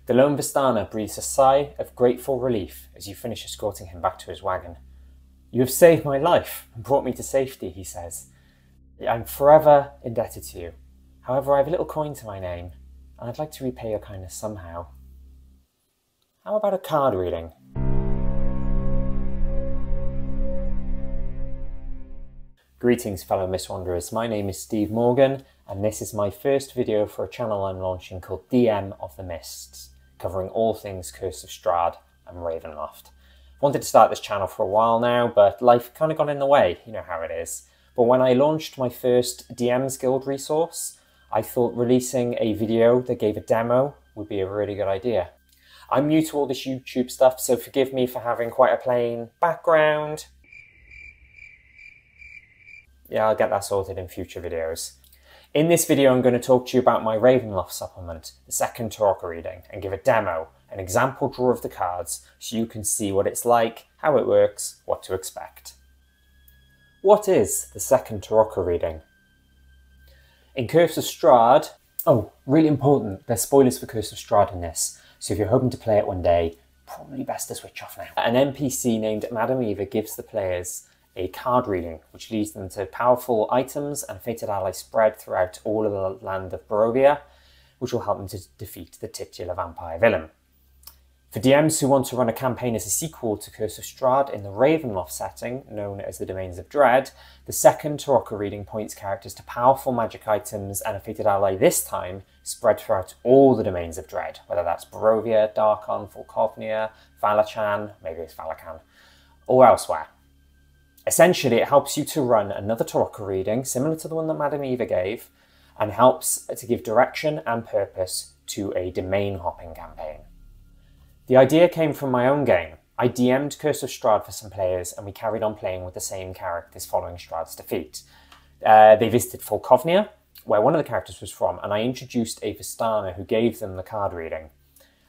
The lone Vistana breathes a sigh of grateful relief as you finish escorting him back to his wagon. "You have saved my life and brought me to safety," he says. "I'm forever indebted to you. However, I have a little coin to my name, and I'd like to repay your kindness somehow. How about a card reading?" Greetings, fellow Mist Wanderers. My name is Steve Morgan, and this is my first video for a channel I'm launching called DM of the Mists, covering all things Curse of Strahd and Ravenloft. I wanted to start this channel for a while now, but life kind of got in the way, you know how it is. But when I launched my first DM's Guild resource, I thought releasing a video that gave a demo would be a really good idea. I'm new to all this YouTube stuff, so forgive me for having quite a plain background. Yeah, I'll get that sorted in future videos. In this video, I'm going to talk to you about my Ravenloft supplement, the Second Tarokka Reading, and give a demo, an example draw of the cards, so you can see what it's like, how it works, what to expect. What is the Second Tarokka Reading? In Curse of Strahd, oh, really important, there's spoilers for Curse of Strahd in this, so if you're hoping to play it one day, probably best to switch off now. An NPC named Madam Eva gives the players a card reading, which leads them to powerful items and fated allies spread throughout all of the land of Barovia, which will help them to defeat the titular vampire villain. For DMs who want to run a campaign as a sequel to Curse of Strahd in the Ravenloft setting, known as the Domains of Dread, the Second Tarokka Reading points characters to powerful magic items and a fated ally this time spread throughout all the Domains of Dread, whether that's Barovia, Darkon, Volkovnia, Valachan, maybe it's Valakan, or elsewhere. Essentially, it helps you to run another Tarokka reading, similar to the one that Madam Eva gave, and helps to give direction and purpose to a domain hopping campaign. The idea came from my own game. I DM'd Curse of Strahd for some players, and we carried on playing with the same characters following Strahd's defeat. They visited Volkovnia, where one of the characters was from, and I introduced a Vistana who gave them the card reading.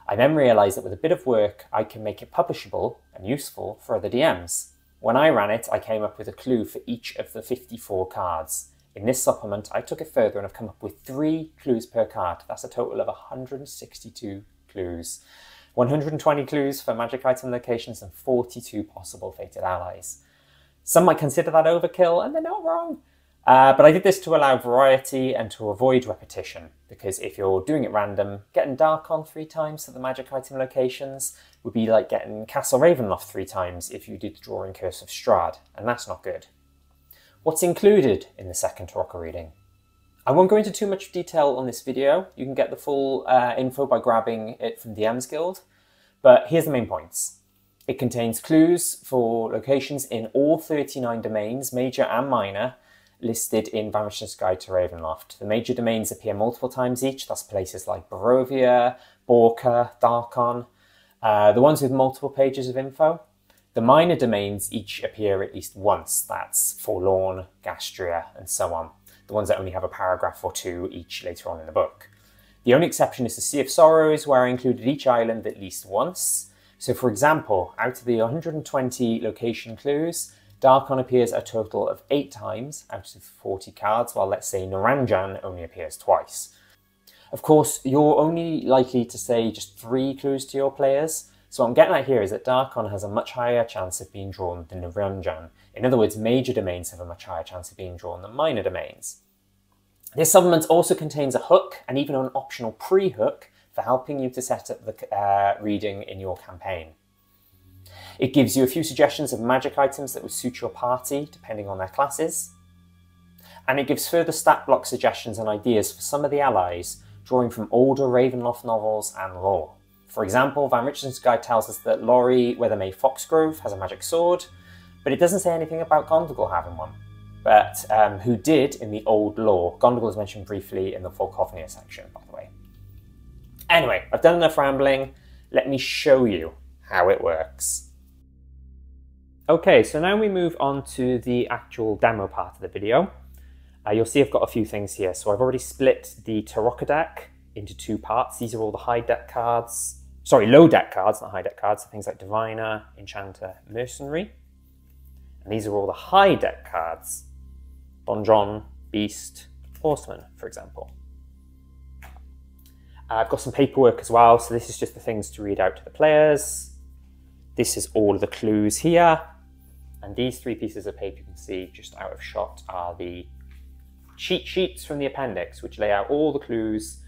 I then realised that with a bit of work, I can make it publishable and useful for other DMs. When I ran it, I came up with a clue for each of the 54 cards. In this supplement, I took it further and have come up with 3 clues per card. That's a total of 162 clues. 120 clues for magic item locations and 42 possible fated allies. Some might consider that overkill, and they're not wrong. But I did this to allow variety and to avoid repetition, because if you're doing it random, getting Darkon 3 times for the magic item locations would be like getting Castle Ravenloft 3 times if you did drawing Curse of Strahd, and that's not good. What's included in the Second Tarokka Reading? I won't go into too much detail on this video. You can get the full info by grabbing it from DM's Guild, but here's the main points. It contains clues for locations in all 39 domains, major and minor, listed in Van Richten's Guide to Ravenloft. The major domains appear multiple times each, that's places like Barovia, Borca, Darkon, the ones with multiple pages of info. The minor domains each appear at least once, that's Forlorn, Gastria, and so on. The ones that only have a paragraph or 2 each later on in the book. The only exception is the Sea of Sorrows, where I included each island at least once. So for example, out of the 120 location clues, Darkon appears a total of 8 times out of 40 cards, while let's say Naranjan only appears twice. Of course, you're only likely to say just 3 clues to your players, so what I'm getting at here is that Darkon has a much higher chance of being drawn than Naranjan. In other words, major domains have a much higher chance of being drawn than minor domains. This supplement also contains a hook and even an optional pre-hook for helping you to set up the reading in your campaign. It gives you a few suggestions of magic items that would suit your party depending on their classes. And it gives further stat block suggestions and ideas for some of the allies, drawing from older Ravenloft novels and lore. For example, Van Richten's Guide tells us that Laurie Weathermay Foxgrove has a magic sword, but it doesn't say anything about Gondogul having one. But who did in the old lore. Gondogul is mentioned briefly in the Volkovnia section, by the way. Anyway, I've done enough rambling. Let me show you how it works. Okay, so now we move on to the actual demo part of the video. You'll see I've got a few things here. So I've already split the Tarokka deck into 2 parts. These are all the high deck cards. Sorry, low deck cards, not high deck cards. So things like Diviner, Enchanter, Mercenary. And these are all the high deck cards. Donjon, Beast, Horseman, for example. I've got some paperwork as well, so this is just the things to read out to the players. This is all of the clues here. And these 3 pieces of paper you can see just out of shot are the cheat sheets from the appendix, which lay out all the clues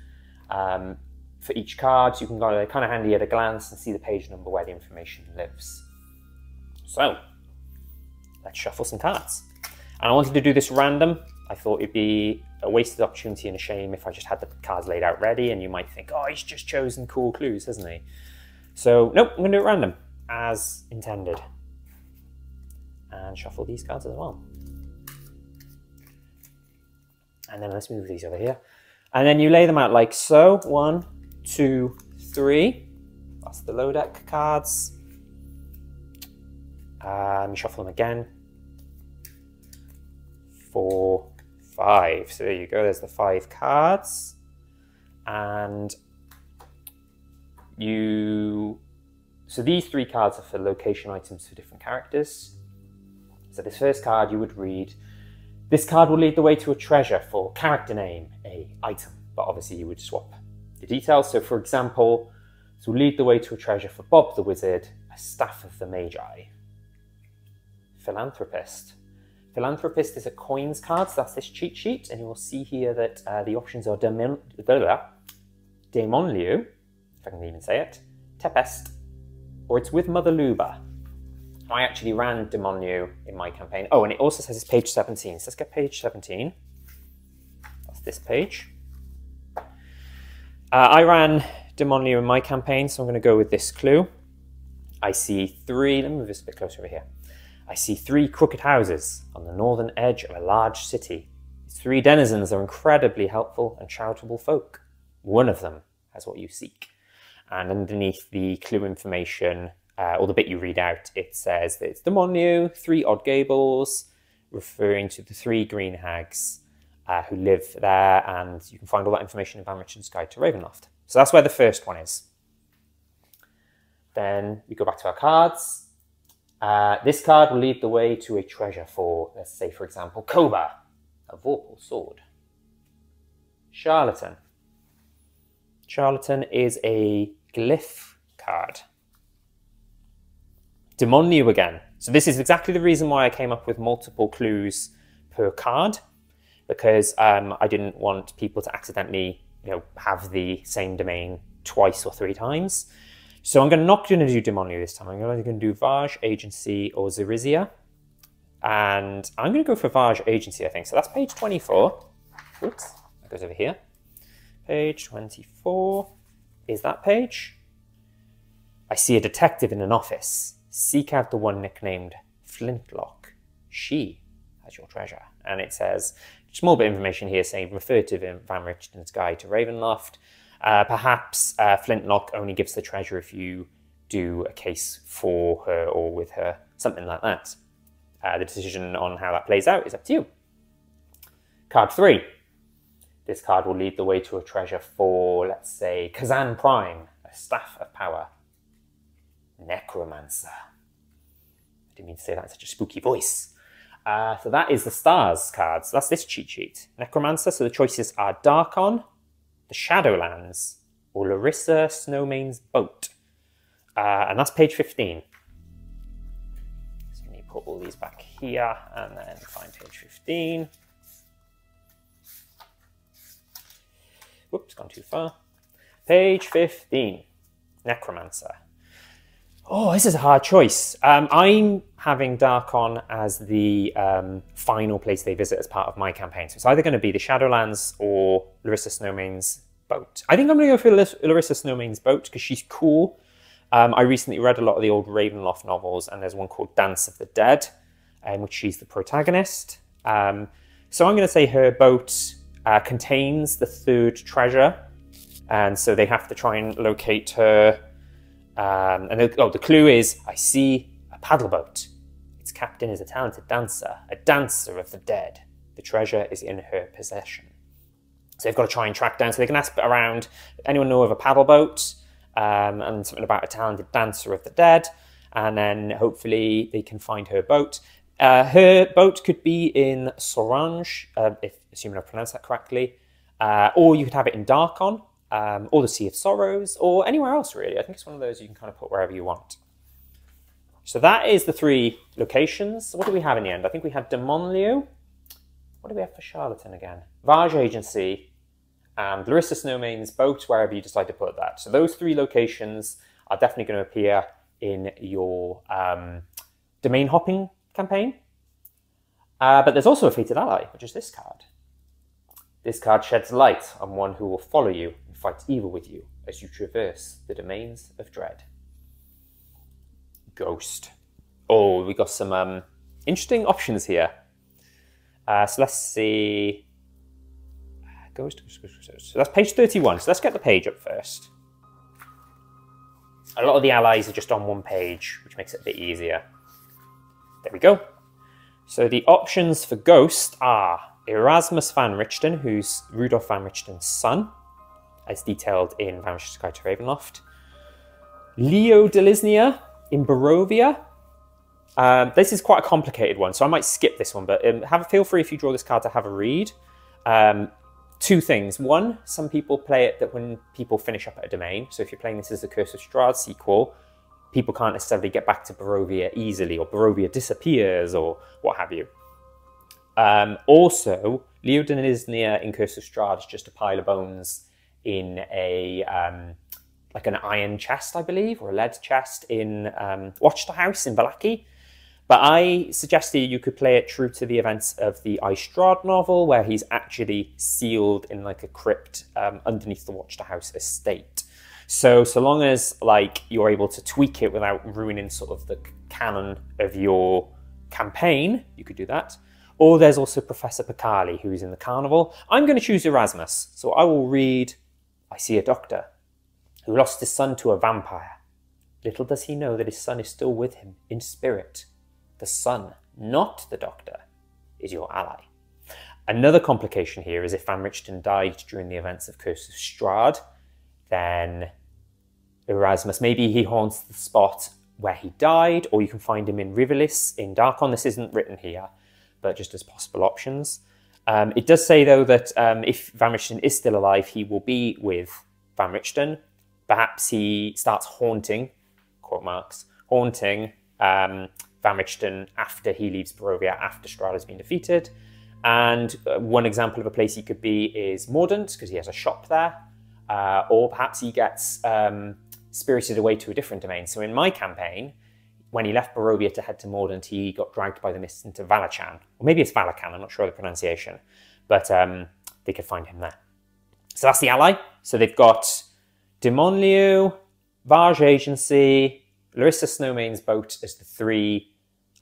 for each card. So you can go kind of handy at a glance and see the page number where the information lives. So let's shuffle some cards. And I wanted to do this random. I thought it'd be a wasted opportunity and a shame if I just had the cards laid out ready, and you might think, oh, he's just chosen cool clues, hasn't he? So nope, I'm going to do it random, as intended. And shuffle these cards as well. And then let's move these over here. And then you lay them out like so. 1, 2, 3. That's the low deck cards. You shuffle them again. 4, 5. So there you go. There's the 5 cards. And so these 3 cards are for location items for different characters. So this first card you would read, this card will lead the way to a treasure for character name, a item, but obviously you would swap the details. So for example, this will lead the way to a treasure for Bob the Wizard, a staff of the Magi. Philanthropist. Philanthropist is a coins card, so that's this cheat sheet, and you will see here that the options are Dementlieu, if I can even say it, Tempest, or it's with Mother Luba. I actually ran Dementlieu in my campaign. Oh, and it also says it's page 17. So let's get page 17. That's this page. I ran Dementlieu in my campaign, so I'm going to go with this clue. I see 3, let me move this a bit closer over here. I see 3 crooked houses on the northern edge of a large city. These 3 denizens are incredibly helpful and charitable folk. One of them has what you seek. And underneath the clue information, or the bit you read out, it says that it's Dementlieu, 3 odd gables, referring to the 3 green hags who live there, and you can find all that information in Van Richten's Guide to Ravenloft. So that's where the first one is. Then we go back to our cards. This card will lead the way to a treasure for, let's say, for example, Koba, a Vorpal sword. Charlatan. Charlatan is a glyph card. Dementlieu again. So this is exactly the reason why I came up with multiple clues per card, because I didn't want people to accidentally, have the same domain twice or 3 times. So I'm not going to do Dementlieu this time. I'm going to do Vhage Agency or Zerizia. And I'm going to go for Vhage Agency, I think. So that's page 24. Oops, that goes over here. Page 24 is that page. I see a detective in an office. Seek out the one nicknamed Flintlock. She has your treasure. And it says, a small bit of information here saying, refer to Van Richten's Guide to Ravenloft. Perhaps Flintlock only gives the treasure if you do a case for her or with her, something like that. The decision on how that plays out is up to you. Card 3. This card will lead the way to a treasure for, let's say, Kazan Prime, a staff of power. Necromancer. I didn't mean to say that in such a spooky voice. So that is the stars cards. That's this cheat sheet. Necromancer, so the choices are Darkon, the Shadowlands, or Larissa Snowmane's boat. And that's page 15. So let me put all these back here and then find page 15. Whoops, gone too far. Page 15, Necromancer. Oh, this is a hard choice. I'm having Darkon as the final place they visit as part of my campaign. So it's either going to be the Shadowlands or Larissa Snowmane's boat. I think I'm going to go for Larissa Snowmane's boat because she's cool. I recently read a lot of the old Ravenloft novels, and there's one called Dance of the Dead, in which she's the protagonist. So I'm going to say her boat contains the 3rd treasure, and so they have to try and locate her. The clue is, I see a paddleboat. Its captain is a talented dancer, a dancer of the dead. The treasure is in her possession. So they've got to try and track down, so they can ask around, anyone know of a paddleboat? And something about a talented dancer of the dead. And then hopefully they can find her boat. Her boat could be in Sorange, assuming I pronounced that correctly. Or you could have it in Darkon. or the Sea of Sorrows, or anywhere else really. I think it's one of those you can kind of put wherever you want. So that is the 3 locations. What do we have in the end? I think we had Dementlieu. What do we have for Charlatan again? Vhage Agency and Larissa Snowmane's boat, wherever you decide to put that. So those 3 locations are definitely going to appear in your domain hopping campaign. But there's also a fated ally, which is this card. This card sheds light on one who will follow you and fight evil with you as you traverse the domains of dread. Ghost. Oh, we got some interesting options here. So let's see. Ghost. So that's page 31. So let's get the page up first. A lot of the allies are just on one page, which makes it a bit easier. There we go. So the options for Ghost are Erasmus van Richten, who's Rudolf van Richten's son, as detailed in Vanish's Guide to Ravenloft. Leo Delisnia in Barovia. This is quite a complicated one, so I might skip this one, but feel free if you draw this card to have a read. 2 things. One, some people play it that when people finish up at a domain, so if you're playing this as the Curse of Strahd sequel, people can't necessarily get back to Barovia easily, or Barovia disappears, or what have you. Also, Leo Delisnia in Curse of Strahd is just a pile of bones in a like an iron chest, I believe, or a lead chest in Watch the House in Vallaki. But I suggested you could play it true to the events of the Strahd novel, where he's actually sealed in like a crypt underneath the Watch the House estate. So long as like you're able to tweak it without ruining sort of the canon of your campaign, you could do that. Or there's also Professor Picali, who's in the carnival. I'm going to choose Erasmus, so I will read, I see a doctor who lost his son to a vampire. Little does he know that his son is still with him in spirit. The son, not the doctor, is your ally. Another complication here is if Van Richten died during the events of Curse of Strahd, then Erasmus, maybe he haunts the spot where he died, or you can find him in Rivelis in Darkon. This isn't written here, but just as possible options. It does say, though, that if Van Richten is still alive, he will be with Van Richten. Perhaps he starts haunting, quote marks, haunting Van Richten after he leaves Barovia, after Strahd has been defeated. And one example of a place he could be is Mordant, because he has a shop there. Or perhaps he gets spirited away to a different domain. So in my campaign, when he left Barovia to head to Mordant, he got dragged by the mist into Valachan. Or maybe it's Valacan, I'm not sure of the pronunciation. But they could find him there. So that's the ally. So they've got Dementlieu, Vhage Agency, Larissa Snowmane's boat as the 3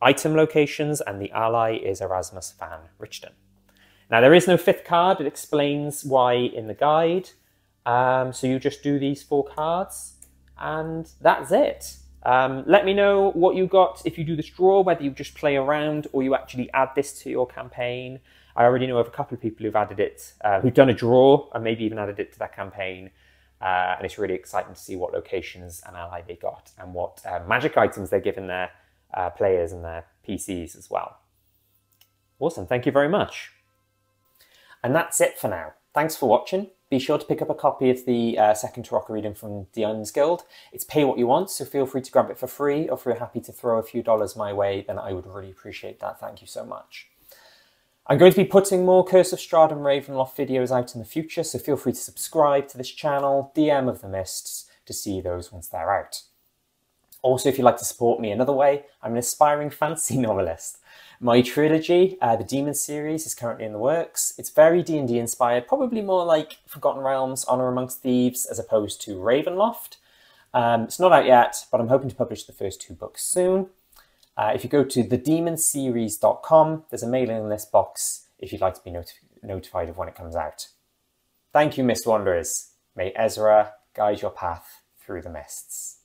item locations, and the ally is Erasmus van Richten. Now there is no 5th card. It explains why in the guide. So you just do these 4 cards, and that's it. Let me know what you got if you do this draw, whether you just play around or you actually add this to your campaign. I already know of a couple of people who've added it, who've done a draw and maybe even added it to their campaign. And it's really exciting to see what locations and ally they got and what magic items they're giving their players and their PCs as well. Awesome, thank you very much. And that's it for now. Thanks for watching. Be sure to pick up a copy of the Second Tarokka Reading from the Onions Guild. It's pay what you want, so feel free to grab it for free, or if you're happy to throw a few dollars my way, then I would really appreciate that. Thank you so much. I'm going to be putting more Curse of Strahd and Ravenloft videos out in the future, so feel free to subscribe to this channel, DM of the Mists, to see those once they're out. Also, if you'd like to support me another way, I'm an aspiring fantasy novelist. My trilogy, the Demon series, is currently in the works. It's very D&D inspired, probably more like Forgotten Realms, Honor Amongst Thieves, as opposed to Ravenloft. It's not out yet, but I'm hoping to publish the first 2 books soon. If you go to thedemonseries.com, there's a mailing list box if you'd like to be notified of when it comes out. Thank you, Mist Wanderers. May Ezra guide your path through the mists.